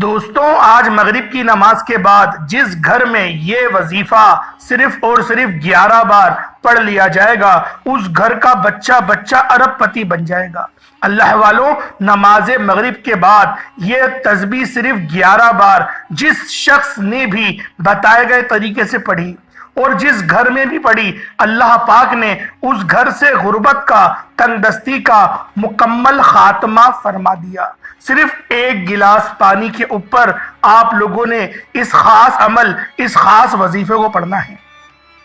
دوستوں، آج مغرب کی نماز کے بعد جس گھر میں یہ وظیفہ صرف اور صرف 11 بار پڑھ لیا جائے گا اس گھر کا بچہ ارب پتی بن جائے گا۔ اللہ والوں، نماز مغرب کے بعد یہ تسبیح صرف 11 بار جس شخص نے بھی بتائے گئے طریقے سے پڑھی اور جس گھر میں بھی پڑھی، اللہ پاک نے اس گھر سے غربت کا، تنگ دستی کا مکمل خاتمہ فرما دیا۔ صرف ایک گلاس پانی کے اوپر آپ لوگوں نے اس خاص عمل، اس خاص وظیفے کو پڑھنا ہے۔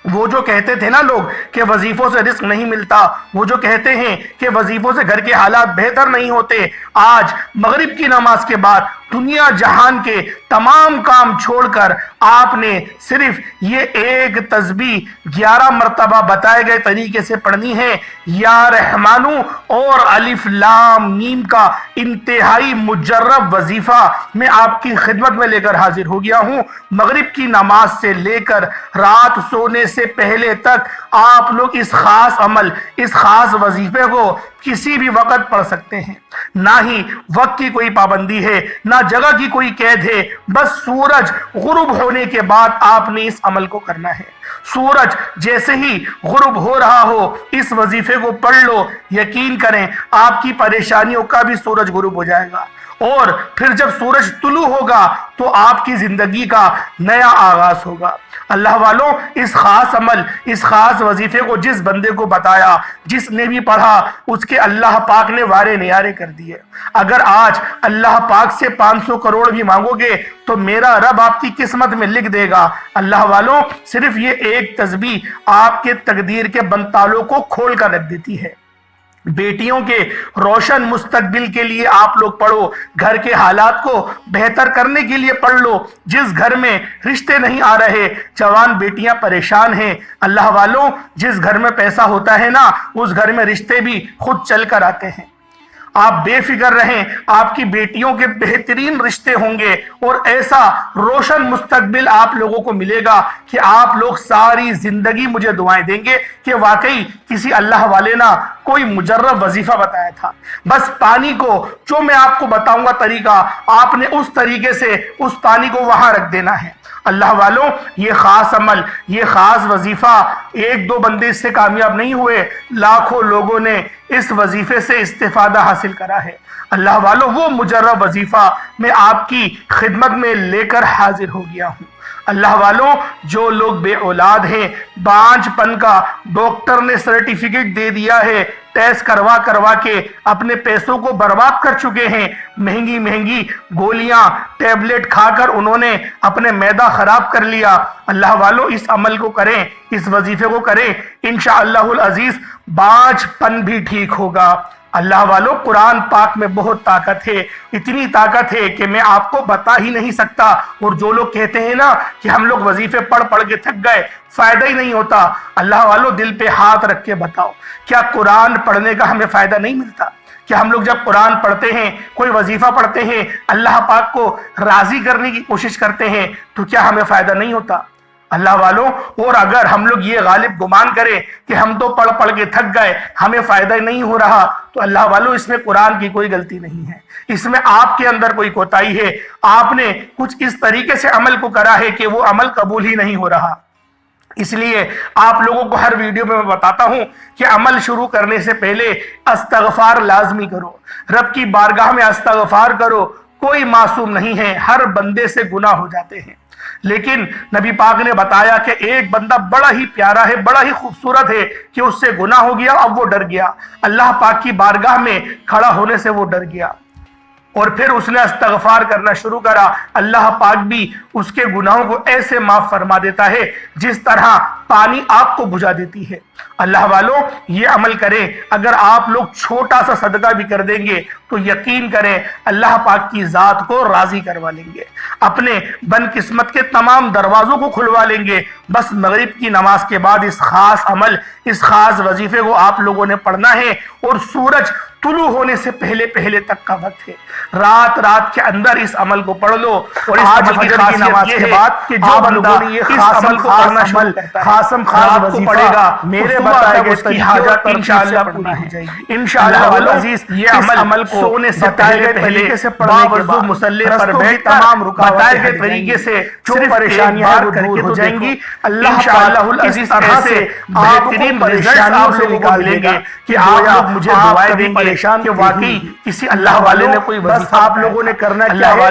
وہ جو کہتے تھے نا لوگ کہ وظیفوں سے رزق نہیں ملتا، وہ جو کہتے ہیں کہ وظیفوں سے گھر کے حالات بہتر نہیں ہوتے، آج مغرب کی نماز کے بعد دنیا جہان کے تمام کام چھوڑ کر آپ نے صرف یہ ایک تسبیح 11 مرتبہ بتائے گئے طریقے سے پڑھنی ہے۔ یا رحمانو اور الف لام میم کا انتہائی مجرب وظیفہ میں آپ کی خدمت میں لے کر حاضر ہو گیا ہوں۔ مغرب کی نماز سے لے کر رات سونے سے پہلے تک آپ لوگ اس خاص عمل، اس خاص وظیفے کو کسی بھی وقت پڑھ سکتے ہیں۔ نہ ہی وقت کی کوئی پابندی ہے، نہ جگہ کی کوئی قید ہے، بس سورج غروب ہونے کے بعد آپ نے اس عمل کو کرنا ہے۔ سورج جیسے ہی غروب ہو رہا ہو اس وظیفے کو پڑھ لو، یقین کریں آپ کی پریشانیوں کا بھی سورج غروب ہو جائے گا، اور پھر جب سورج طلوع ہوگا تو آپ کی زندگی کا نیا آغاز ہوگا۔ اللہ والوں، اس خاص عمل، اس خاص وظیفے کو جس بندے کو بتایا، جس نے بھی پڑھا، اس کے اللہ پاک نے وارے نیارے کر دیے۔ اگر آج اللہ پاک سے 500 کروڑ بھی مانگو گے تو میرا رب آپ کی قسمت میں لکھ دے گا۔ اللہ والوں، صرف یہ ایک تسبیح آپ کے تقدیر کے بند تالوں کو کھول کر رکھ دیتی ہے۔ بیٹیوں کے روشن مستقبل کے لیے آپ لوگ پڑھو، گھر کے حالات کو بہتر کرنے کے لیے پڑھ لو۔ جس گھر میں رشتے نہیں آ رہے، جوان بیٹیاں پریشان ہیں، اللہ والوں، جس گھر میں پیسہ ہوتا ہے نا اس گھر میں رشتے بھی خود چل کر آتے ہیں۔ آپ بے فکر رہیں، آپ کی بیٹیوں کے بہترین رشتے ہوں گے اور ایسا روشن مستقبل آپ لوگوں کو ملے گا کہ آپ لوگ ساری زندگی مجھے دعائیں دیں گے کہ واقعی کسی اللہ والے نے کوئی مجرب وظیفہ بتایا تھا۔ بس پانی کو، جو میں آپ کو بتاؤں گا طریقہ، آپ نے اس طریقے سے اس پانی کو وہاں رکھ دینا ہے۔ اللہ والوں، یہ خاص عمل، یہ خاص وظیفہ ایک دو بندے اس سے کامیاب نہیں ہوئے، لاکھوں لوگوں نے اس وظیفے سے استفادہ حاصل کرا ہے۔ اللہ والوں، وہ مجرب وظیفہ میں آپ کی خدمت میں لے کر حاضر ہو گیا ہوں۔ اللہ والوں، جو لوگ بے اولاد ہیں، بانجھ پن کا ڈاکٹر نے سرٹیفکیٹ دے دیا ہے، ٹیسٹ کروا کے اپنے پیسوں کو برباد کر چکے ہیں، مہنگی مہنگی گولیاں، ٹیبلٹ کھا کر انہوں نے اپنے معدہ خراب کر لیا، اللہ والوں اس عمل کو کریں، اس وظیفے کو کریں، انشاءاللہ العزیز بانجھ پن بھی ٹھیک ہوگا۔ اللہ والوں، قرآن پاک میں بہت طاقت ہے، اتنی طاقت ہے کہ میں آپ کو بتا ہی نہیں سکتا۔ اور جو لوگ کہتے ہیں نا کہ ہم لوگ وظیفے پڑھ کے تھک گئے، فائدہ ہی نہیں ہوتا، اللہ والوں دل پہ ہاتھ رکھ کے بتاؤ، کیا قرآن پڑھنے کا ہمیں فائدہ نہیں ملتا؟ کہ ہم لوگ جب قرآن پڑھتے ہیں، کوئی وظیفہ پڑھتے ہیں، اللہ پاک کو راضی کرنے کی کوشش کرتے ہیں، تو کیا ہمیں فائدہ نہیں ہوتا؟ اللہ والوں، اور اگر ہم لوگ یہ غالب گمان کریں کہ ہم تو پڑھ کے تھک گئے، ہمیں فائدہ نہیں ہو رہا، تو اللہ والوں اس میں قرآن کی کوئی غلطی نہیں ہے، اس میں آپ کے اندر کوئی کوتاہی ہے، آپ نے کچھ اس طریقے سے عمل کو کرا ہے کہ وہ عمل قبول ہی نہیں ہو رہا۔ اس لیے آپ لوگوں کو ہر ویڈیو میں بتاتا ہوں کہ عمل شروع کرنے سے پہلے استغفار لازمی کرو، رب کی بارگاہ میں استغفار کرو۔ کوئی معصوم نہیں ہے، ہر بندے سے گناہ ہو جاتے ہیں، لیکن نبی پاک نے بتایا کہ ایک بندہ بڑا ہی پیارا ہے، بڑا ہی خوبصورت ہے کہ اس سے گناہ ہو گیا، اب وہ ڈر گیا، اللہ پاک کی بارگاہ میں کھڑا ہونے سے وہ ڈر گیا، اور پھر اس نے استغفار کرنا شروع کرا۔ اللہ پاک بھی اس کے گناہوں کو ایسے معاف فرما دیتا ہے جس طرح پانی آگ کو بجھا دیتی ہے۔ اللہ والوں، یہ عمل کریں، اگر آپ لوگ چھوٹا سا صدقہ بھی کر دیں گے تو یقین کریں اللہ پاک کی ذات کو راضی کروا لیں گے، اپنے بن قسمت کے تمام دروازوں کو کھلوا لیں گے۔ بس مغرب کی نماز کے بعد اس خاص عمل، اس خاص وظیفے کو آپ لوگوں نے پڑھنا ہے، اور سورج طلوع ہونے سے پہلے تک کا وقت ہے، رات کے اندر اس عمل کو پڑھ لو۔ اور آج فجر کی نماز کے بعد کہ جو بندہ اس عمل کو کرنا شروع کرتا ہے، خاصم خاص وظیفہ پڑے گا میرے بتائے گئے اس کی حاجت انشاءاللہ پوری ہو جائے گی انشاءاللہ عزیز اس عمل کو سونے سے پہلے باوضو مصلی پر بیٹھ تمام بتائے گئے طریقے سے جو پریشانیاں دور ہو جائیں گی اللہ انشاءاللہ اس طرح سے بہترین پریشانیوں سے نکال لے گا کہ آپ لوگ مجھے دعائیں دیں گے کہ واقعی کسی اللہ والے نے کوئی وظیفہ آپ لوگوں نے کرنا کیا ہے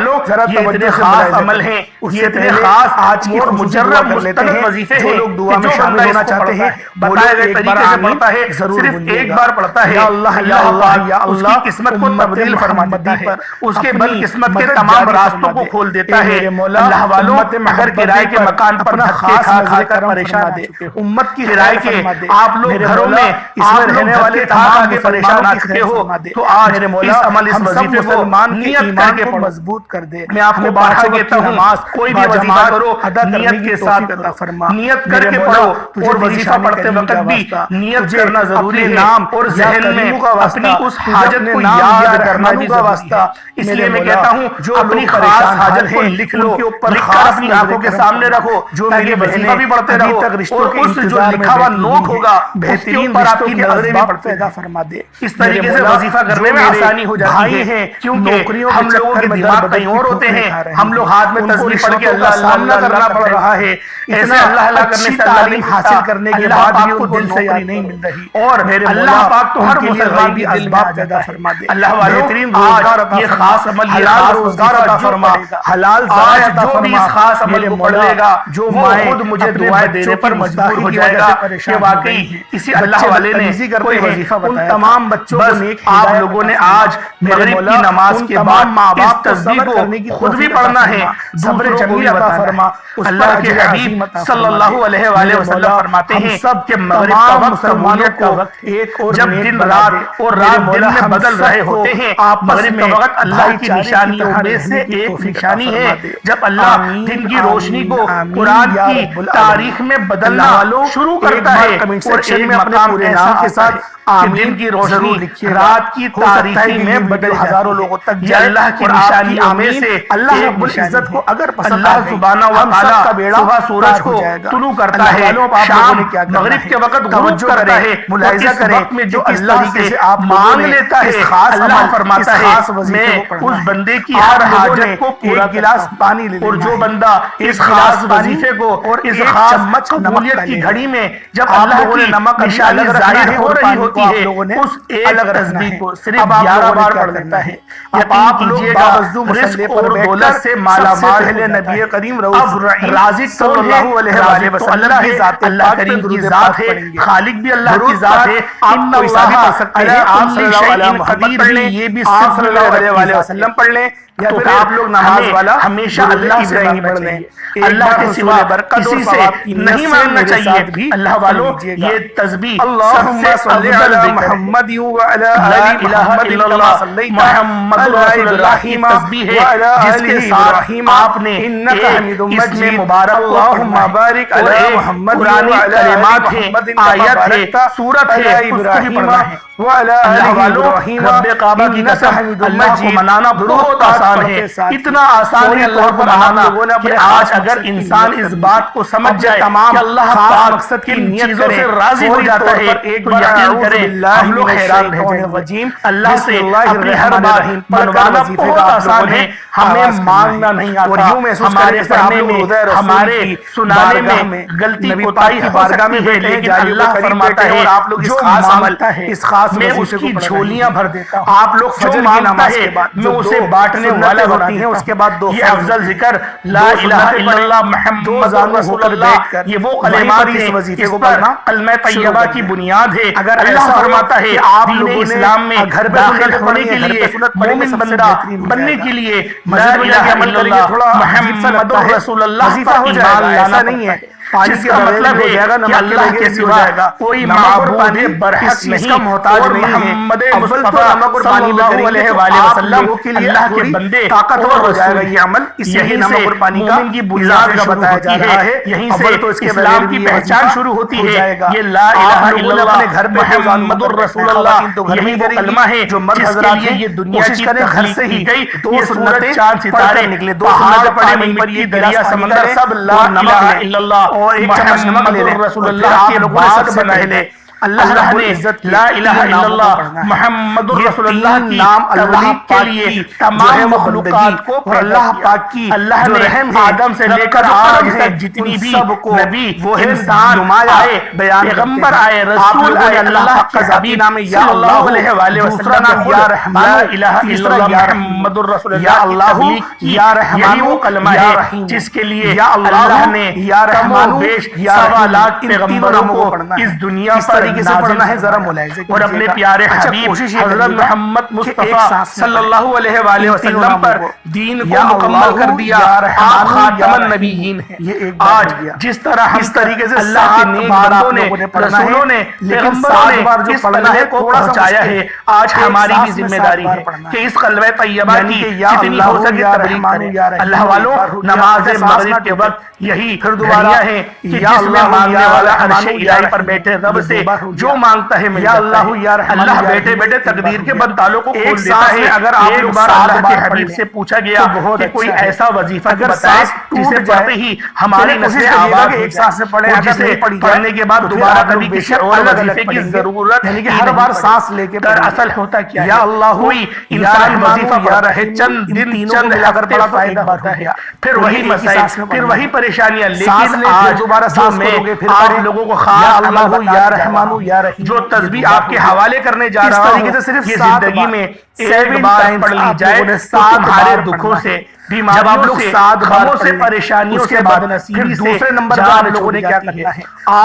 یہ اتنے خاص عمل ہیں یہ اتنے خاص آج کی مجرب مستند وظیفے ہیں جو لوگ دعا میں شامل ہونا چاہتے ہیں بتائے گئے طریقے سے پڑھتا ہے صرف ایک بار پڑھتا ہے یا اللہ یا اللہ یا اللہ اس کی قسمت کو تبدیل فرما دیتا ہے اس کے بل قسمت کے تمام راستوں کو کھول دیتا ہے اللہ والوں اگر کرائے کے مکان پر دھکے کھا کر پریشان دے امت کی کرائے کے آپ لوگ گھروں میں اس میں رہنے والے تمام کے پریشان آ چکے ہو تو آج اس عمل اس وظیفے کو نیت کر کے مضبوط کر دے میں آپ کو بارہا کہتا ہوں کوئی بھی وظیفہ کرو نیت کے ساتھ کرو نیت کر کے پڑھو اور وظیفہ پڑھتے وقت بھی نیت کرنا ضروری ہے اور ذہن میں اپنی اس حاجت کو یاد کرنا بھی ضروری ہے اس لیے میں کہتا ہوں جو اپنی خاص حاجت کو لکھ لو لکھ کر اپنی آنکھوں کے سامنے رکھو جو تاکہ وظیفہ بھی پڑھتے رہو اور اس جو لکھا ہوا نوٹ ہوگا بہترین پر آپ کی نظریں بھی پیدا فرما دے اس طریقے سے وظیفہ کرنے میں آسانی ہو جاتی ہے کیونکہ ہم لوگوں کے دماغ کہیں اور ہوتے ہیں ہم لوگ ہاتھ میں تسبیح پڑھ کے اللہ سامنا کرنا پڑ رہا ہے ایسے اللہ اللہ کرنے سے تعلیم حاصل کرنے کے بعد بھی ان کو دل سے نہیں مل رہی اور اللہ پاک تو ہر مسلمان کی اسباب پیدا فرما دے اللہ والوں بہترین روزگار عطا یہ خاص عمل حلال روزگار عطا فرما حلال ذرائع عطا فرما جو بھی اس خاص عمل کو پڑھ لے گا جو خود مجھے دعائیں دینے پر مجبور ہو جائے گا کہ واقعی کسی اللہ والے نے کوئی وظیفہ بتایا تمام بچوں کو نیک آپ لوگوں نے آج مغرب کی نماز کے بعد اس تسبیح کو خود بھی پڑھنا ہے صبر جمیل عطا فرما اللہ کے حبیب صلی اللہ علیہ وآلہ وسلم فرماتے ہیں کہ مغرب کا وقت مسلمانوں کو جب دن رات اور رات دن میں بدل رہے ہوتے ہیں مغرب کا وقت اللہ کی نشانیوں میں سے ایک نشانی ہے جب اللہ دن کی روشنی کو قرآن کی تاریخ میں بدلنا شروع کرتا ہے اور ایک مقام ایسا کے ساتھ دن کی روشنی رات کی تاریخی میں بدل ہزاروں لوگوں تک جائے اللہ کی نشانیوں میں سے اللہ رب العزت کو اگر اللہ سبحانہ و تعالی صبح سورج کو طلوع کرتا ہے شام مغرب کے وقت غروب کرتا ہے ملاحظہ کریں جو اللہ سے مانگ لیتا ہے اللہ فرماتا ہے میں اس بندے کی ہر حاجت کو پورا گلاس پانی لے اور جو بندہ اس خاص وظیفے کو اور اس خاص قبولیت کی گھڑی میں جب اللہ کی نشانی ظاہر ہو رہی ہوتی ہے اس ایک تسبیح کو صرف 11 بار پڑھ لیتا ہے اب آپ لوگ باوضو رزق اور دولت سے مالا مال ہے نبی کریم رازق صلی اللہ علیہ وآلہ وسلم کی ذات اللہ کریم کی ذات ہے خالق بھی اللہ کی ذات ہے ان پیسہ بھی پڑھ سکتے ہیں آپ صلی اللہ علیہ محمد پڑھ لیں یہ بھی صلی اللہ علیہ وآلہ وسلم پڑھ لیں یا پھر آپ لوگ نماز والا ہمیشہ اللہ ابراہیمی پڑھ لیں اللہ کے سوا کسی سے نہیں مانگنا چاہیے اللہ والوں یہ تسبیح اللہم صلی علی محمد وعلی آل محمد محمد رسول اللہ کی تسبیح ہے جس کے ساتھ آپ نے اس میں مبارک اللہم بارک علی محمد قرآنی کلمات ہیں آیت ہے سورت ہے اس کو بھی پڑھنا ہے اللہ والوں رب کعبہ کی قسم اللہ کو منانا بہت آسان ہے اتنا آسان ہے اللہ کو منانا کہ آج اگر انسان اس بات کو سمجھ جائے کہ اللہ خاص مقصد کی چیزوں سے راضی ہو جاتا ہے ایک بار یقین کرے ہم لوگ حیران رہ جائیں اللہ سے اپنی ہر بات منوانا بہت آسان ہے ہمیں مانگنا نہیں آتا ہمارے پڑھنے میں ہمارے سنانے میں غلطی کوتاہی ہو سکتی ہے لیکن اللہ فرماتا ہے جو مانگتا ہے اس خاص میں اس کی جھولیاں بھر دیتا ہوں آپ لوگ فجر کی نماز کے بعد میں اسے بانٹنے والے ہوتی ہیں اس کے بعد دو یہ افضل ذکر لا الہ الا اللہ محمد رسول اللہ یہ وہ کلمات ہیں اس پر کلمہ طیبہ کی بنیاد ہے اگر اللہ فرماتا ہے آپ دین اسلام میں داخل ہونے کے لیے مومن بندہ بننے کے لیے لا الہ الا اللہ محمد رسول اللہ پر ایمان لانا نہیں ہے جس کا مطلب ہے کہ اللہ کے سوا کوئی معبود برحق نہیں اور محمد مصطفیٰ صلی اللہ علیہ وآلہ وسلم اللہ کے بندے طاقتور ہو جائے گا یہ عمل یہیں سے مومن کی بنیاد کا بتایا جا رہا ہے یہیں سے اسلام کی پہچان شروع ہوتی ہے یہ لا الہ الا اللہ محمد الرسول اللہ یہی وہ کلمہ ہے جو مرد حضرات کے لیے دنیا کی گھر سے ہی گئی دو سورتیں چاند ستارے نکلے دو سورتیں پڑھے من پر یہ دریا سمندر سب لا الہ الا اللہ اور ایک چمچ نمک لے لیں رسول اللہ کے بعد سب سے پہلے اللہ نے لا الہ الا اللہ محمد رسول اللہ کی تبلیغ کے لیے تمام مخلوقات کو اللہ پاک کی اللہ نے آدم سے لے کر آج تک جتنی بھی نبی وہ انسان آئے پیغمبر آئے رسول آئے اللہ کے حبیب صلی اللہ علیہ وآلہ وسلم یا رحمان لا الہ الا اللہ محمد رسول اللہ یا اللہ یا رحمان وہ کلمہ ہے جس کے لیے اللہ نے یا رحمان بیش سوا لاکھ پیغمبروں کو اس دنیا پر سے پڑھنا ہے ذرا ملاحظہ اور اپنے پیارے حبیب حضرت محمد مصطفیٰ صلی اللہ علیہ وآلہ وسلم پر دین کو مکمل کر دیا آپ خاتم النبیین ہیں آج جس طرح اس طریقے سے اللہ کے نیک بندوں نے رسولوں نے پیغمبروں نے اس کلمے کو پہنچایا ہے آج ہماری بھی ذمہ داری ہے کہ اس کلمہ طیبہ کی جتنی ہو سکے تبلیغ کریں اللہ والوں نماز مغرب کے وقت یہی گھڑیاں ہیں کہ جس میں مانگنے والا عرش الہی پر بیٹھے رب سے جو مانگتا ہے یا اللہ یا رحمان اللہ بیٹے بیٹے تقدیر کے بند تالوں کو کھول دیتا ہے اگر آپ ایک بار اللہ کے حبیب سے پوچھا گیا کہ کوئی ایسا وظیفہ بتائے جسے پڑھتے ہی ہماری نسلیں آباد ایک سانس سے پڑھیں جسے پڑھنے کے بعد دوبارہ کبھی کسی اور وظیفے کی ضرورت یعنی کہ ہر بار سانس لے کے دراصل ہوتا کیا ہے یا اللہ کوئی انسان وظیفہ پڑھا رہے چند دن چند ہفتے فائدہ ہوتا ہے پھر وہی مسائل پھر وہی پریشانیاں لیکن آج دوبارہ سانس لوگے پھر آپ لوگوں کو خاص اللہ یا رحمان جو تسبیح آپ کے حوالے کرنے جا رہا ہوں یہ زندگی میں ایک بار پڑھ لی جائے تو تمہارے دکھوں سے بیماریوں سے غموں سے پریشانیوں سے بد نصیبی سے دوسرے نمبر پر آپ لوگوں نے کیا کرنا ہے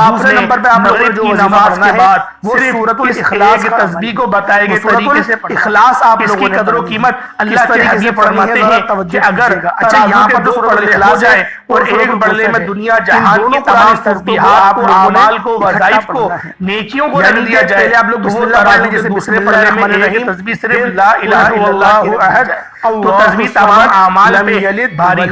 دوسرے نمبر پہ آپ لوگوں نے جو نماز کے بعد وہ سورۃ الاخلاص کی تسبیح کو بتائے گئے طریقے سے اخلاص آپ لوگوں نے قدر و قیمت اللہ کے حبیب فرماتے ہیں کہ اگر اچھا یہاں پر دو پڑھے ہو جائے اور ایک پڑھے میں دنیا جہان کی تمام تسبیحات کو اعمال کو وظائف کو نیکیوں کو رکھ دیا جائے آپ لوگ بسم اللہ پڑھنے جیسے دوسرے پڑھنے میں ایک تسبیح صرف لا الہ الا اللہ احد تو تسبیح تمام اعمال پہ بھاری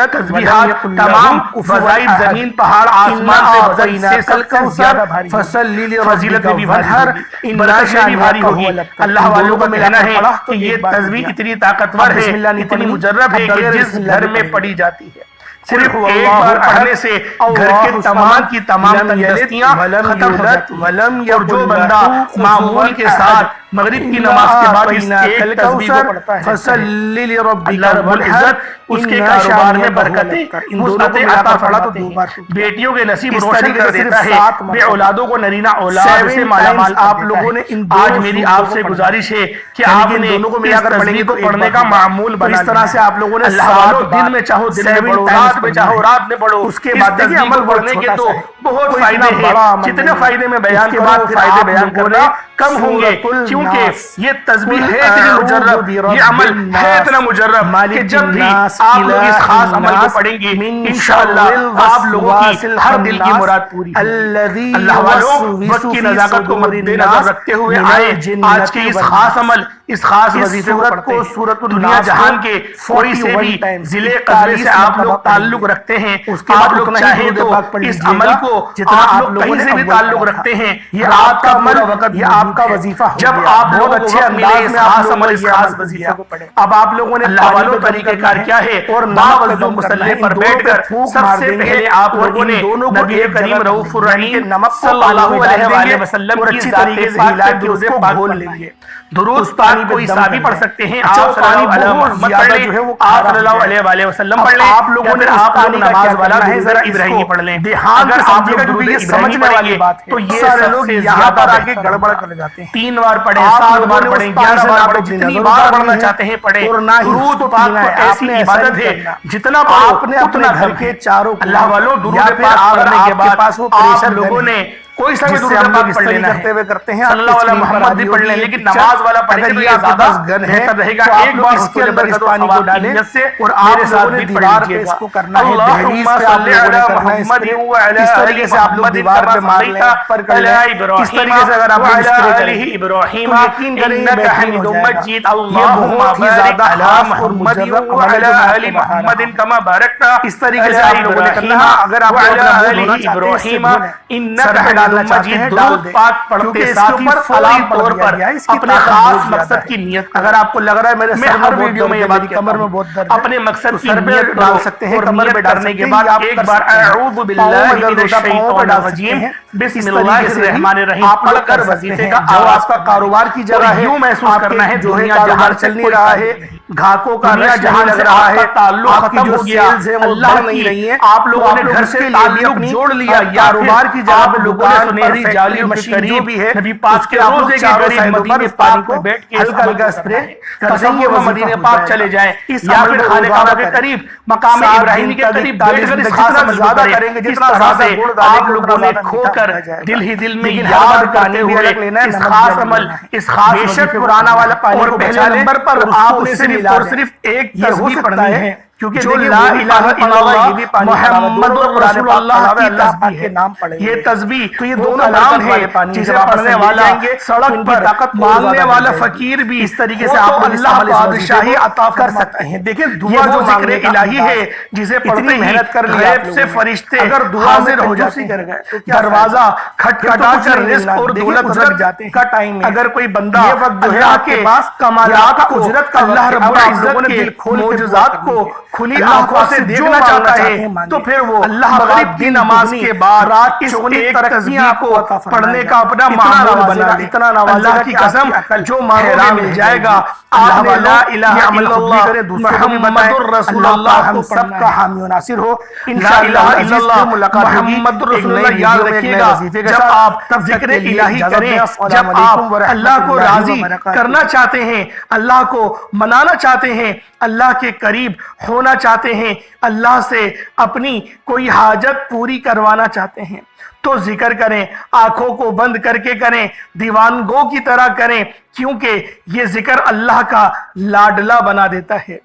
تسبیحات تمام وظائف زمین پہاڑ آسمان سے وزن سے سب سے زیادہ بھاری فضیلت بھی بھاری برکت بھی بھاری ہوگی اللہ والوں کا کہنا ہے کہ یہ تسبیح اتنی طاقتور ہے اتنی مجرب ہے کہ جس گھر میں پڑھی جاتی ہے صرف ایک بار پڑھنے سے گھر کے تمام کی تمام تندرستیاں ختم ہو جاتی ہیں اور جو بندہ معمول کے ساتھ مغرب کی نماز کے بعد اس ایک تسبیح کو پڑھتا ہے اللہ رب العزت اس کے کاروبار میں برکتیں وسعتیں عطا فرماتے ہیں بیٹیوں کے نصیب روشن کر دیتا ہے بے اولادوں کو نرینہ اولاد سے مالا مال آپ لوگوں نے آج میری آپ سے گزارش ہے کہ آپ نے دونوں کو ملا کر پڑھیں گے تو پڑھنے کا معمول بنا اس طرح سے آپ لوگوں نے اللہ والوں دن میں چاہو دن میں پڑھو رات میں چاہو رات میں پڑھو اس کے بعد تسبیح کو پڑھنے کے تو بہت فائدے ہیں جتنے فائدے میں بیان کے بعد فائدے بیان کرنا کم ہوں گے کیونکہ یہ تسبیح ہے اتنی مجرب یہ عمل ہے اتنا مجرب کہ جب بھی آپ لوگ اس خاص عمل کو پڑھیں گے انشاءاللہ آپ لوگوں کی ہر دل کی مراد پوری اللہ والوں وقت کی نزاکت کو مد نظر رکھتے ہوئے آئے آج کے اس خاص عمل اس خاص وظیفے کو پڑھتے ہیں دنیا جہان کے کوئی سے بھی ضلع قصبے سے آپ لوگ تعلق رکھتے ہیں آپ لوگ چاہیں تو اس عمل کو آپ لوگ کہیں سے بھی تعلق رکھتے ہیں یہ آپ کا عمل یہ آپ کا وظیفہ جب آپ لوگ اچھے انداز میں خاص عمل اس خاص وظیفے کو پڑھیں اب آپ لوگوں نے اللہ والوں طریقہ کار کیا ہے اور باوضو مصلی پر بیٹھ کر سب سے پہلے آپ لوگوں نے نبی کریم رؤوف الرحیم صلی اللہ علیہ وسلم کی ذات پاک کے روزے پاک بول لیں گے درود پاک کو حسابی پڑھ سکتے ہیں آپ صلی اللہ علیہ محمد پڑھ لیں آپ صلی اللہ علیہ وآلہ وسلم پڑھ لیں آپ لوگوں نے آپ لوگ نماز والا درود ابراہیمی پڑھ لیں اگر آپ لوگ درود ابراہیمی پڑھیں گے تو یہ سارے لوگ یہاں پر آ کے گڑبڑ کر جاتے ہیں 3 بار پڑھیں 7 بار پڑھیں 11 بار پڑھیں جتنی بار پڑھنا چاہتے ہیں پڑھیں درود پاک کو ایسی عبادت ہے جتنا آپ نے اپنے گھر کے چاروں اللہ والوں درود پاک پڑھنے کے بعد آپ لوگوں نے کوئی سا بھی درود پاک پڑھ لینا ہے کرتے ہیں صلی اللہ علیہ محمد بھی پڑھ لیں لیکن نماز والا پڑھیں تو یہ زیادہ بہتر رہے گا ایک بار اس کے اندر اس پانی کو ڈالیں اور آپ لوگوں نے دیوار پہ اس کو کرنا ہے دہلیز پہ آپ لوگوں نے کرنا ہے اس طریقے سے آپ لوگ دیوار پہ مار لیں پر کر لیں اس طریقے سے اگر آپ لوگ اس طرح کریں ابراہیم انکا حمید مجید اللہم بارک علی محمد وعلی آل محمد کما بارکتا اس طریقے سے آپ لوگوں نے کرنا ہے اگر آپ لوگ ابراہیم انکا ڈالنا چاہتے ہیں ڈال دیں، پاک پڑھتے ساتھ ہی فوری طور پر اپنے خاص مقصد کی نیت، اگر آپ کو لگ رہا ہے میرے سر میں ویڈیو میں یہ بات کمر میں بہت درد ہے، اپنے مقصد کی سر پہ نیت ڈال سکتے ہیں، کمر پہ ڈال کرنے کے سکتے بعد ہیں، ایک بار اعوذ باللہ من الشیطان الرجیم بسم اللہ الرحمن الرحیم پڑھ کر وظیفے کا جو آپ کا کاروبار کی جگہ ہے، یوں محسوس کرنا ہے جو ہے دنیا کاروبار جہاں چل نہیں رہا ہے، گھاٹوں کا دنیا رش جہاں نہیں سے لگ رہا آپ ہے، کا تعلق آپ کی ختم جو ہو گیا، سیلز ہیں وہ اللہ بڑھ نہیں کی رہی ہیں، آپ لوگوں نے گھر اس سے کے لیے بھی تعلق اپنی جوڑ لیا، یا کاروبار کی جگہ آپ پہ لوگوں نے دکان سنہری پر فیکٹری جالیوں کی مشین جو قریب بھی ہے، نبی پاک کے روزے کے قریب مدینے پاک میں بیٹھ کے ہلکا ہلکا اسپرے تصور میں مدینے پاک چلے جائیں یا پھر خانہ کعبہ کے قریب مقام ابراہیمی کے قریب بیٹھ کر اس خاص زیادہ کریں گے، جتنا زیادہ گڑ ڈالیں آپ گے لوگوں نے کھو کر دل ہی دل میں یاد کرتے ہوئے اس خاص عمل، اس خاص بیشک وظیفے پرانا والا پانی اور کو پہلے بچا لیں نمبر پر اور اس آپ کو نے اس سے صرف ملا اور دیں۔ صرف ایک یہ ہو تسبیح سکتا پڑھنی ہے، ہے کیونکہ جو دیکھیں لا وہ بھی الہ پانی الا پڑا ہوا ہے، یہ اللہ بھی پانی پڑا ہوا ہے، محمد دونوں رسول اللہ کی اللہ پاک تسبیح کے نام پڑے ہے۔ یہ تسبیح تو یہ وہ دونوں کلام برکت ہے والے پانی جسے جب آپ پڑھنے مل والا جائیں گے، سڑک ان کی پر طاقت اور مانگنے زیادہ والا بڑھ جائے گی۔ فقیر بھی اس طریقے وہ سے آپ تو اس اللہ عمل اس وظیفے بادشاہی کو عطا کر فرماتا سکتے ہے۔ ہیں۔ دیکھیں یہ دعا وہ جو ذکر مانگنے کا الہی انداز ہے جسے اتنی پڑھتے ہی محنت کر لی آپ غیب سے لوگوں نے، فرشتے اگر دعا حاضر میں ہو کنجوسی جاتے کر ہیں، گئے تو کیا دروازہ کھٹکھٹا کچھ کر نہیں رزق ملنا۔ اور دیکھیں دولت اجرت رکھ جاتے ہیں۔ کا ٹائم ہے، اگر کوئی بندہ یہ وقت جو ہے اللہ آپ کے کے پاس کمالات کا کو، اجرت کا اللہ وقت ہے۔ رب اب آپ العزت لوگوں نے کے دل کھول کے دعا معجزات کرنی کو ہے۔ کھلی اللہ آنکھوں پاک سے جو دیکھنا مانگنا چاہتا چاہتے ہیں ہے مانگیں۔ تو پھر وہ اللہ مغرب کی دن نماز دگنی کے بعد رات اس چگنی ایک ترقی تسبیح آپ کو کو عطا فرمائے پڑھنے گا۔ کا اپنا اتنا معمول نوازے بنا گا، لیں۔ اتنا نوازے اللہ گا کی کہ آپ قسم کی عقل جو مانگوگے حیران مل رہ جائے گا۔ اللہ آپ نے والوں لا یہ الہ عمل الا خود بھی اللہ کریں، دوسروں کو بھی محمد بتائیں۔ الرسول اللہ اللہ پاک ہم کو سب پڑھنا کا ہے۔ حامی و ناصر ہو۔ لا انشاءاللہ الہ العزیز الا اللہ پھر ملاقات ہوگی محمد ایک رسول نئی اللہ یاد ویڈیو میں، ایک نئے رکھیے گا۔ وظیفے کے جب ساتھ، آپ تب تک ذکر کے لیے الہی اجازت کریں، دیں۔ السلام جب علیکم آپ ورحمۃ اللہ کو اللہ راضی وبرکاتہ۔ کرنا چاہتے ہیں، اللہ کو منانا چاہتے ہیں، اللہ کے قریب ہونا چاہتے ہیں، اللہ سے اپنی کوئی حاجت پوری کروانا چاہتے ہیں تو ذکر کریں، آنکھوں کو بند کر کے کریں، دیوانگوں کی طرح کریں، کیونکہ یہ ذکر اللہ کا لاڈلا بنا دیتا ہے۔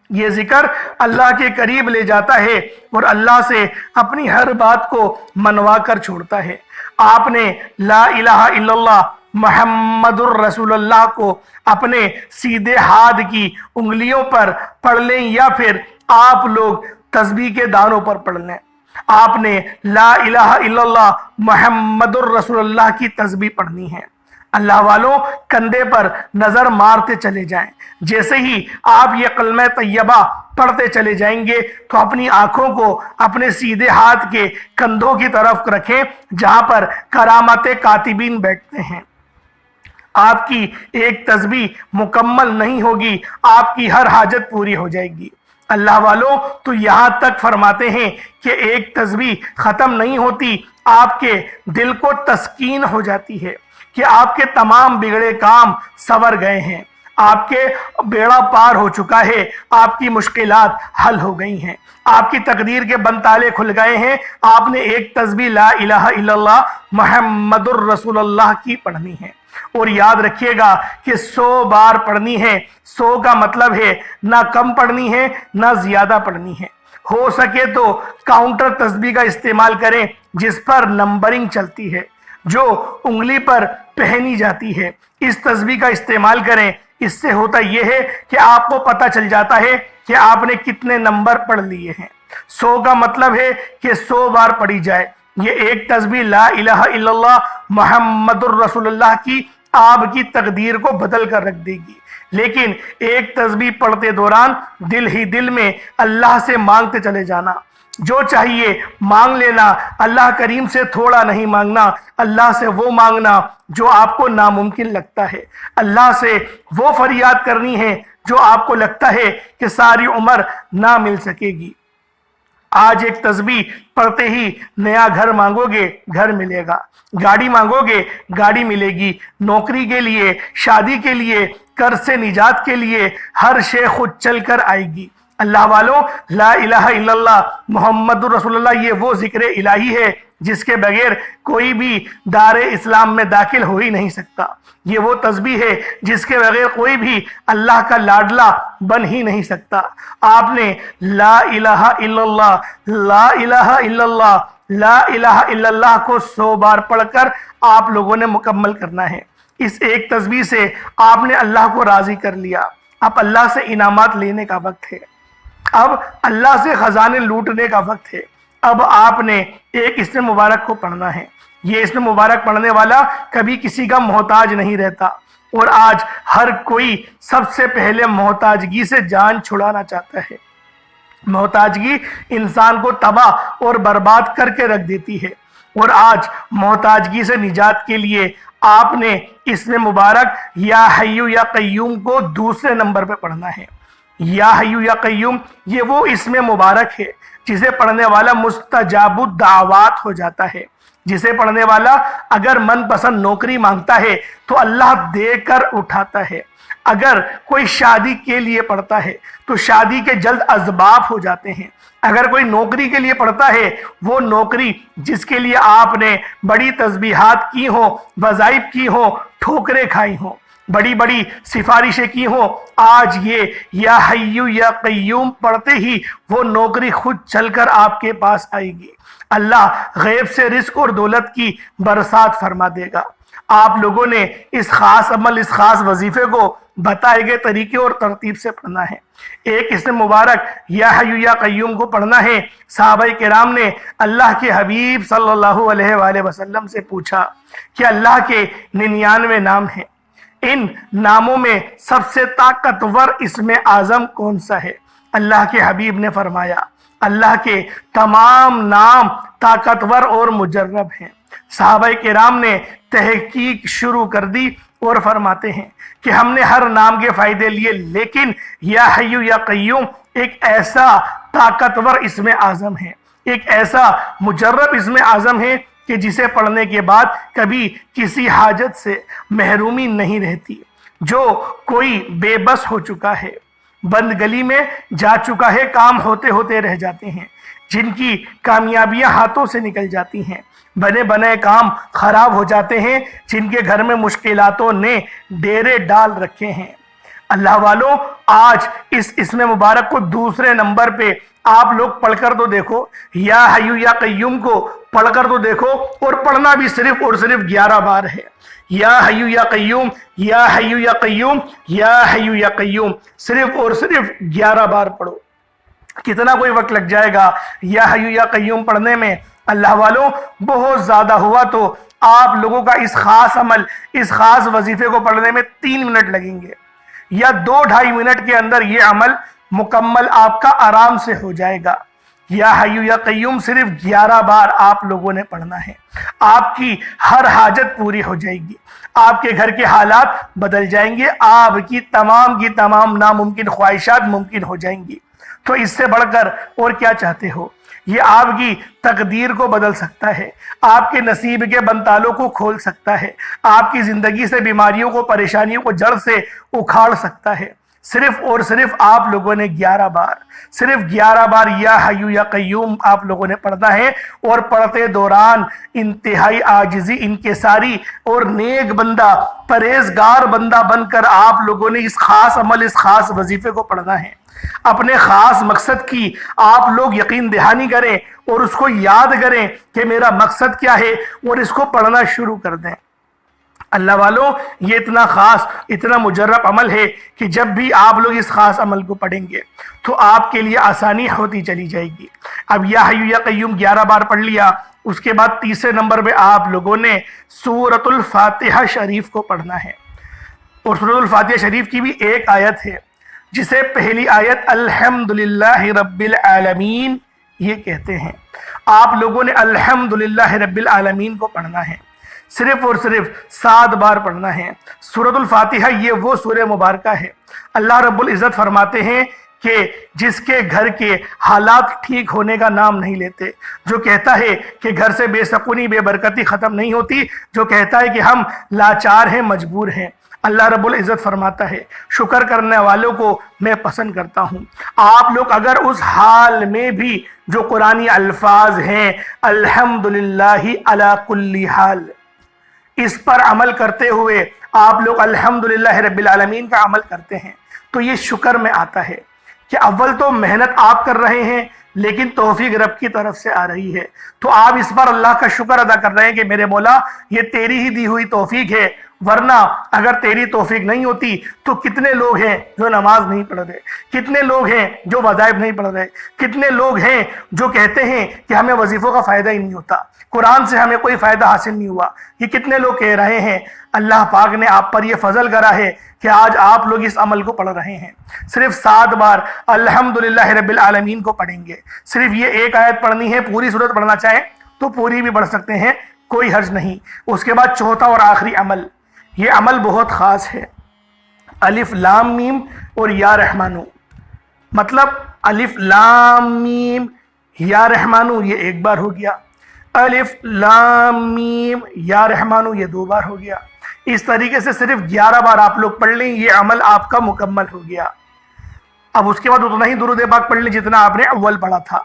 یہ ذکر اللہ کے قریب لے جاتا ہے اور اللہ سے اپنی ہر بات کو منوا کر چھوڑتا ہے۔ آپ نے لا الہ الا اللہ محمد الرسول اللہ کو اپنے سیدھے ہاتھ کی انگلیوں پر پڑھ لیں یا پھر آپ لوگ تسبیح کے دانوں پر پڑھ لیں۔ آپ نے لا الہ الا اللہ محمد الرسول اللہ کی تسبیح پڑھنی ہے۔ اللہ والوں کندھے پر نظر مارتے چلے جائیں۔ جیسے ہی آپ یہ کلمہ طیبہ پڑھتے چلے جائیں گے تو اپنی آنکھوں کو اپنے سیدھے ہاتھ کے کندھوں کی طرف رکھیں جہاں پر کرامت کاتبین بیٹھتے ہیں۔ آپ کی ایک تسبیح مکمل نہیں ہوگی، آپ کی ہر حاجت پوری ہو جائے گی۔ اللہ والوں تو یہاں تک فرماتے ہیں کہ ایک تسبیح ختم نہیں ہوتی، آپ کے دل کو تسکین ہو جاتی ہے کہ آپ کے تمام بگڑے کام سنور گئے ہیں، آپ کے بیڑا پار ہو چکا ہے، آپ کی مشکلات حل ہو گئی ہیں، آپ کی تقدیر کے بنتالے کھل گئے ہیں۔ آپ نے ایک تسبیح لا الہ الا اللہ محمد الرسول اللہ کی پڑھنی ہے اور یاد رکھیے گا کہ 100 بار پڑھنی ہے۔ 100 کا مطلب ہے نہ کم پڑھنی ہے نہ زیادہ پڑھنی ہے۔ ہو سکے تو کاؤنٹر تسبیح کا استعمال کریں جس پر نمبرنگ چلتی ہے، جو انگلی پر پہنی جاتی ہے، اس تسبیح کا استعمال کریں۔ اس سے ہوتا یہ ہے کہ آپ کو پتہ چل جاتا ہے کہ آپ نے کتنے نمبر پڑھ لیے ہیں۔ 100 کا مطلب ہے کہ 100 بار پڑھی جائے۔ یہ ایک تسبیح لا الہ الا اللہ محمد الرسول اللہ کی آپ کی تقدیر کو بدل کر رکھ دے گی۔ لیکن ایک تسبیح پڑھتے دوران دل ہی دل میں اللہ سے مانگتے چلے جانا، جو چاہیے مانگ لینا، اللہ کریم سے تھوڑا نہیں مانگنا، اللہ سے وہ مانگنا جو آپ کو ناممکن لگتا ہے، اللہ سے وہ فریاد کرنی ہے جو آپ کو لگتا ہے کہ ساری عمر نہ مل سکے گی۔ آج ایک تسبیح پڑھتے ہی نیا گھر مانگو گے، گھر ملے گا، گاڑی مانگو گے، گاڑی ملے گی، نوکری کے لیے، شادی کے لیے، قرض سے نجات کے لیے ہر شے خود چل کر آئے گی۔ اللہ والوں لا الہ الا اللہ محمد رسول اللہ یہ وہ ذکر الہی ہے جس کے بغیر کوئی بھی دار اسلام میں داخل ہو ہی نہیں سکتا۔ یہ وہ تسبیح ہے جس کے بغیر کوئی بھی اللہ کا لاڈلا بن ہی نہیں سکتا۔ آپ نے لا الہ الا اللہ لا الہ الا اللہ لا الہ الا اللہ کو 100 بار پڑھ کر آپ لوگوں نے مکمل کرنا ہے۔ اس ایک تسبیح سے آپ نے اللہ کو راضی کر لیا۔ اب اللہ سے انعامات لینے کا وقت ہے، اب اللہ سے خزانے لوٹنے کا وقت ہے۔ اب آپ نے ایک اسم مبارک کو پڑھنا ہے۔ یہ اسم مبارک پڑھنے والا کبھی کسی کا محتاج نہیں رہتا، اور آج ہر کوئی سب سے پہلے محتاجگی سے جان چھڑانا چاہتا ہے۔ محتاجگی انسان کو تباہ اور برباد کر کے رکھ دیتی ہے، اور آج محتاجگی سے نجات کے لیے آپ نے اسم مبارک یا حیو یا قیوم کو دوسرے نمبر پہ پڑھنا ہے۔ یا حیو یا قیوم یہ وہ اسم مبارک ہے جسے پڑھنے والا مستجاب الدعوات ہو جاتا ہے، جسے پڑھنے والا اگر من پسند نوکری مانگتا ہے تو اللہ دے کر اٹھاتا ہے، اگر کوئی شادی کے لیے پڑھتا ہے تو شادی کے جلد اسباب ہو جاتے ہیں، اگر کوئی نوکری کے لیے پڑھتا ہے، وہ نوکری جس کے لیے آپ نے بڑی تسبیحات کی ہوں، وظائف کی ہوں، ٹھوکریں کھائی ہوں، بڑی بڑی سفارشیں کی ہوں، آج یہ یا حیو یا قیوم پڑھتے ہی وہ نوکری خود چل کر آپ کے پاس آئے گی۔ اللہ غیب سے رزق اور دولت کی برسات فرما دے گا۔ آپ لوگوں نے اس خاص عمل، اس خاص وظیفے کو بتائے گئے طریقے اور ترتیب سے پڑھنا ہے۔ ایک اسم مبارک یا حیو یا قیوم کو پڑھنا ہے۔ صحابہ کرام نے اللہ کے حبیب صلی اللہ علیہ وآلہ وسلم سے پوچھا کہ اللہ کے 99 نام ہیں، ان ناموں میں سب سے طاقتور اسم اعظم کون سا ہے؟ اللہ کے حبیب نے فرمایا اللہ کے تمام نام طاقتور اور مجرب ہیں۔ صحابہ کرام نے تحقیق شروع کر دی اور فرماتے ہیں کہ ہم نے ہر نام کے فائدے لیے، لیکن یا حیو یا قیوم ایک ایسا طاقتور اسم اعظم ہے، ایک ایسا مجرب اسم اعظم ہے کہ جسے پڑھنے کے بعد کبھی کسی حاجت سے محرومی نہیں رہتی۔ جو کوئی بے بس ہو چکا ہے، بند گلی میں جا چکا ہے، کام ہوتے ہوتے رہ جاتے ہیں، جن کی کامیابیاں ہاتھوں سے نکل جاتی ہیں، بنے بنے کام خراب ہو جاتے ہیں، جن کے گھر میں مشکلاتوں نے ڈیرے ڈال رکھے ہیں، اللہ والوں آج اس اسم مبارک کو دوسرے نمبر پہ آپ لوگ پڑھ کر تو دیکھو، یا حیو یا قیوم کو پڑھ کر تو دیکھو، اور پڑھنا بھی صرف اور صرف 11 بار ہے۔ یا حیو یا قیوم، یا حیو یا قیوم، یا حیو یا قیوم، صرف اور صرف 11 بار پڑھو۔ کتنا کوئی وقت لگ جائے گا یا حیو یا قیوم پڑھنے میں؟ اللہ والوں بہت زیادہ ہوا تو آپ لوگوں کا اس خاص عمل، اس خاص وظیفے کو پڑھنے میں 3 منٹ لگیں گے، یا 2-2.5 منٹ کے اندر یہ عمل مکمل آپ کا آرام سے ہو جائے گا۔ یا حیو یا قیوم صرف 11 بار آپ لوگوں نے پڑھنا ہے، آپ کی ہر حاجت پوری ہو جائے گی، آپ کے گھر کے حالات بدل جائیں گے، آپ کی تمام ناممکن خواہشات ممکن ہو جائیں گی۔ تو اس سے بڑھ کر اور کیا چاہتے ہو؟ یہ آپ کی تقدیر کو بدل سکتا ہے، آپ کے نصیب کے بنتالوں کو کھول سکتا ہے، آپ کی زندگی سے بیماریوں کو، پریشانیوں کو جڑ سے اکھاڑ سکتا ہے۔ صرف اور صرف آپ لوگوں نے 11 بار، صرف 11 بار یا حیو یا قیوم آپ لوگوں نے پڑھنا ہے، اور پڑھتے دوران انتہائی عاجزی، انکساری اور نیک بندہ، پرہیزگار بندہ بن کر آپ لوگوں نے اس خاص عمل، اس خاص وظیفے کو پڑھنا ہے۔ اپنے خاص مقصد کی آپ لوگ یقین دہانی کریں اور اس کو یاد کریں کہ میرا مقصد کیا ہے، اور اس کو پڑھنا شروع کر دیں۔ اللہ والوں یہ اتنا خاص، اتنا مجرب عمل ہے کہ جب بھی آپ لوگ اس خاص عمل کو پڑھیں گے تو آپ کے لیے آسانی ہوتی چلی جائے گی۔ اب یا حیو یا قیوم 11 بار پڑھ لیا، اس کے بعد تیسرے نمبر پہ آپ لوگوں نے سورۃ الفاتحہ شریف کو پڑھنا ہے، اور سورۃ الفاتحہ شریف کی بھی ایک آیت ہے جسے پہلی آیت الحمدللہ رب العالمین یہ کہتے ہیں۔ آپ لوگوں نے الحمدللہ رب العالمین کو پڑھنا ہے، صرف اور صرف 7 بار پڑھنا ہے۔ سورۃ الفاتحہ یہ وہ سورہ مبارکہ ہے، اللہ رب العزت فرماتے ہیں کہ جس کے گھر کے حالات ٹھیک ہونے کا نام نہیں لیتے، جو کہتا ہے کہ گھر سے بے سکونی، بے برکتی ختم نہیں ہوتی، جو کہتا ہے کہ ہم لاچار ہیں، مجبور ہیں، اللہ رب العزت فرماتا ہے شکر کرنے والوں کو میں پسند کرتا ہوں۔ آپ لوگ اگر اس حال میں بھی جو قرآنی الفاظ ہیں الحمدللہ علی کل حال، اس پر عمل کرتے ہوئے آپ لوگ الحمدللہ رب العالمین کا عمل کرتے ہیں، تو یہ شکر میں آتا ہے کہ اول تو محنت آپ کر رہے ہیں، لیکن توفیق رب کی طرف سے آ رہی ہے، تو آپ اس پر اللہ کا شکر ادا کر رہے ہیں کہ میرے مولا یہ تیری ہی دی ہوئی توفیق ہے، ورنہ اگر تیری توفیق نہیں ہوتی تو کتنے لوگ ہیں جو نماز نہیں پڑھ رہے، کتنے لوگ ہیں جو وظائف نہیں پڑھ رہے، کتنے لوگ ہیں جو کہتے ہیں کہ ہمیں وظیفوں کا فائدہ ہی نہیں ہوتا، قرآن سے ہمیں کوئی فائدہ حاصل نہیں ہوا، یہ کتنے لوگ کہہ رہے ہیں۔ اللہ پاک نے آپ پر یہ فضل کرا ہے کہ آج آپ لوگ اس عمل کو پڑھ رہے ہیں۔ صرف 7 بار الحمدللہ رب العالمین کو پڑھیں گے، صرف یہ ایک آیت پڑھنی ہے، پوری سورت پڑھنا چاہیں تو پوری بھی پڑھ سکتے ہیں، کوئی حرج نہیں۔ اس کے بعد چوتھا اور آخری عمل، یہ عمل بہت خاص ہے، الف لام میم اور یا رحمانو۔ مطلب الف لام میم یا رحمانو یہ ایک بار ہو گیا، الف لام میم یا رحمانو یہ 2 بار ہو گیا۔ اس طریقے سے صرف 11 بار آپ لوگ پڑھ لیں، یہ عمل آپ کا مکمل ہو گیا۔ اب اس کے بعد اتنا ہی درود پاک پڑھ لیں جتنا آپ نے اول پڑھا تھا،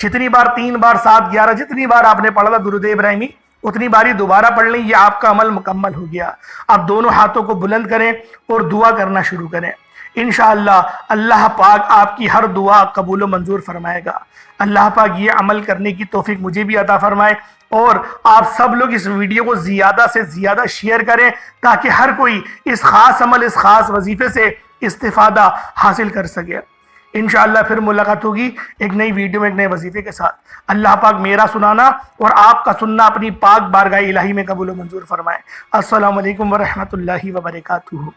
جتنی بار 3 بار 7 11 جتنی بار آپ نے پڑھا تھا درود ابراہیمی اتنی باری دوبارہ پڑھ لیں، یہ آپ کا عمل مکمل ہو گیا۔ اب دونوں ہاتھوں کو بلند کریں اور دعا کرنا شروع کریں، انشاءاللہ اللہ پاک آپ کی ہر دعا قبول و منظور فرمائے گا۔ اللہ پاک یہ عمل کرنے کی توفیق مجھے بھی عطا فرمائے، اور آپ سب لوگ اس ویڈیو کو زیادہ سے زیادہ شیئر کریں تاکہ ہر کوئی اس خاص عمل، اس خاص وظیفے سے استفادہ حاصل کر سکے۔ انشاءاللہ پھر ملاقات ہوگی ایک نئی ویڈیو میں ایک نئے وظیفے کے ساتھ۔ اللہ پاک میرا سنانا اور آپ کا سننا اپنی پاک بارگاہ الہی میں قبول و منظور فرمائے۔ السلام علیکم ورحمۃ اللہ وبرکاتہ۔